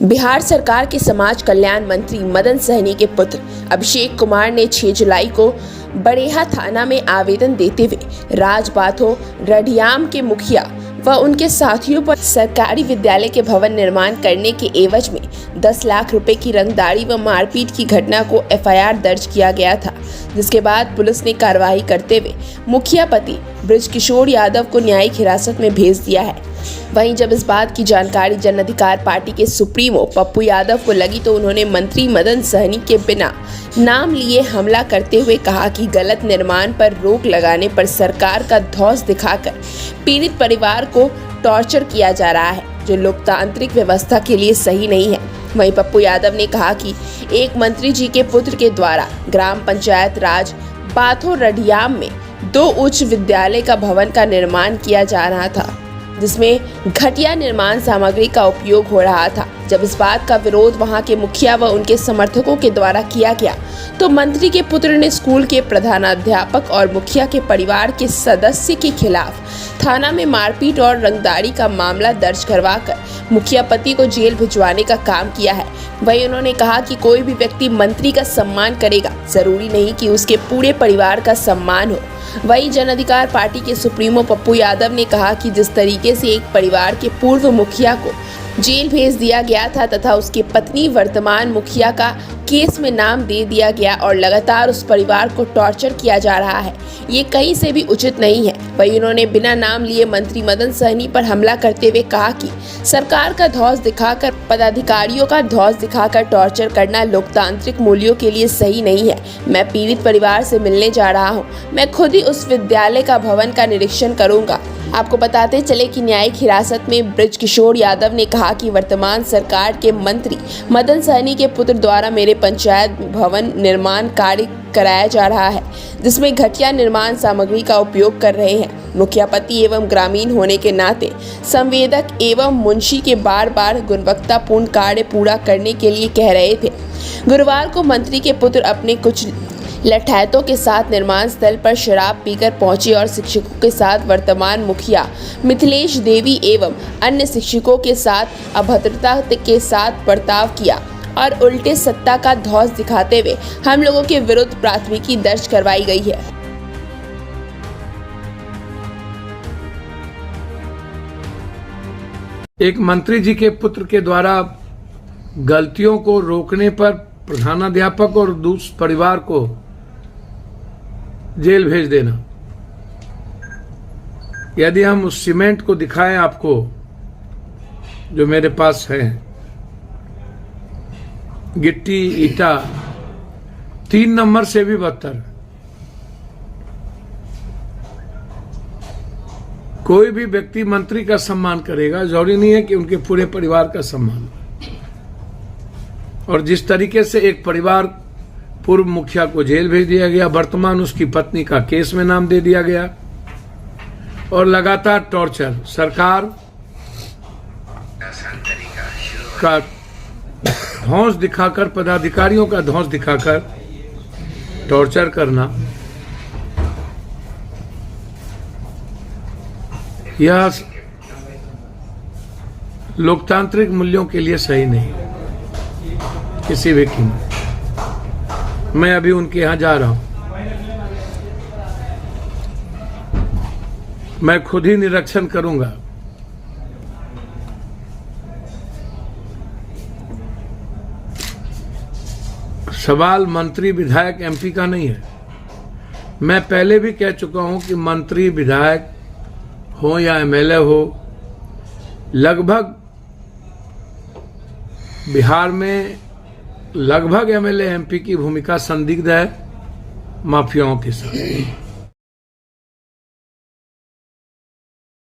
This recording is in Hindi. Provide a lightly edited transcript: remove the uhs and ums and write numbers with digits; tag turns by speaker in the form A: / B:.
A: बिहार सरकार के समाज कल्याण मंत्री मदन सहनी के पुत्र अभिषेक कुमार ने 6 जुलाई को बड़ेहा थाना में आवेदन देते हुए राजबाथो रडियाम के मुखिया व उनके साथियों पर सरकारी विद्यालय के भवन निर्माण करने के एवज में 10 लाख रुपए की रंगदारी व मारपीट की घटना को एफआईआर दर्ज किया गया था, जिसके बाद पुलिस ने कार्रवाई करते हुए मुखिया पति बृजकिशोर यादव को न्यायिक हिरासत में भेज दिया है। वहीं जब इस बात की जानकारी जन अधिकार पार्टी के सुप्रीमो पप्पू यादव को लगी तो उन्होंने मंत्री मदन सहनी के बिना नाम लिए हमला करते हुए कहा कि गलत निर्माण पर रोक लगाने पर सरकार का धौंस दिखाकर पीड़ित परिवार को टॉर्चर किया जा रहा है, जो लोकतांत्रिक व्यवस्था के लिए सही नहीं है। वहीं पप्पू यादव ने कहा कि एक मंत्री जी के पुत्र के द्वारा ग्राम पंचायत राज बाथो रडियाम में 2 उच्च विद्यालय का भवन का निर्माण किया जा रहा था, जिसमें घटिया निर्माण सामग्री का उपयोग हो रहा था। जब इस बात का विरोध वहां के मुखिया व उनके समर्थकों के द्वारा किया गया तो मंत्री के पुत्र ने स्कूल के प्रधानाध्यापक और मुखिया के परिवार के सदस्य के खिलाफ थाना में मारपीट और रंगदारी का मामला दर्ज करवाकर मुखिया पति को जेल भिजवाने का काम किया है। वहीं उन्होंने कहा कि कोई भी व्यक्ति मंत्री का सम्मान करेगा, जरूरी नहीं कि उसके पूरे परिवार का सम्मान हो। वहीं जन अधिकार पार्टी के सुप्रीमो पप्पू यादव ने कहा कि जिस तरीके से एक परिवार के पूर्व मुखिया को जेल भेज दिया गया था तथा उसकी पत्नी वर्तमान मुखिया का केस में नाम दे दिया गया और लगातार उस परिवार को टॉर्चर किया जा रहा है, ये कहीं से भी उचित नहीं है। वहीं उन्होंने बिना नाम लिए मंत्री मदन सहनी पर हमला करते हुए कहा कि सरकार का धौंस दिखाकर, पदाधिकारियों का धौंस दिखाकर टॉर्चर करना लोकतांत्रिक मूल्यों के लिए सही नहीं है। मैं पीड़ित परिवार से मिलने जा रहा हूँ, मैं खुद ही उस विद्यालय का भवन का निरीक्षण करूंगा। आपको बताते चले कि न्यायिक हिरासत में बृजकिशोर यादव ने कहा कि वर्तमान सरकार के मंत्री मदन सहनी के पुत्र द्वारा मेरे पंचायत भवन निर्माण कार्य कराया जा रहा है, जिसमें घटिया निर्माण सामग्री का उपयोग कर रहे हैं। मुखिया पति एवं ग्रामीण होने के नाते संवेदक एवं मुंशी के बार बार गुणवत्तापूर्ण कार्य पूरा करने के लिए कह रहे थे। गुरुवार को मंत्री के पुत्र अपने कुछ लठैतों के साथ निर्माण स्थल पर शराब पीकर पहुंचे और शिक्षकों के साथ वर्तमान मुखिया मिथिलेश देवी एवं अन्य शिक्षकों के साथ अभद्रता के साथ बर्ताव किया और उल्टे सत्ता का धौंस दिखाते हुए हम लोगों के विरुद्ध प्राथमिकी दर्ज करवाई गई है।
B: एक मंत्री जी के पुत्र के द्वारा गलतियों को रोकने पर प्रधानाध्यापक और दूसरे परिवार को जेल भेज देना। यदि हम उस सीमेंट को दिखाएं आपको जो मेरे पास है, गिट्टी ईटा 3 नंबर से भी बदतर। कोई भी व्यक्ति मंत्री का सम्मान करेगा, जरूरी नहीं है कि उनके पूरे परिवार का सम्मान। और जिस तरीके से एक परिवार पूर्व मुखिया को जेल भेज दिया गया, वर्तमान उसकी पत्नी का केस में नाम दे दिया गया और लगातार टॉर्चर, सरकार का धौंस दिखाकर, पदाधिकारियों का धौंस दिखाकर टॉर्चर करना, यह लोकतांत्रिक मूल्यों के लिए सही नहीं किसी भी कीमत। मैं अभी उनके यहाँ जा रहा हूं, मैं खुद ही निरीक्षण करूंगा। सवाल मंत्री विधायक एमपी का नहीं है। मैं पहले भी कह चुका हूं कि मंत्री विधायक हो या एमएलए हो, लगभग बिहार में लगभग एमएलए एमपी की भूमिका संदिग्ध है माफियाओं के साथ।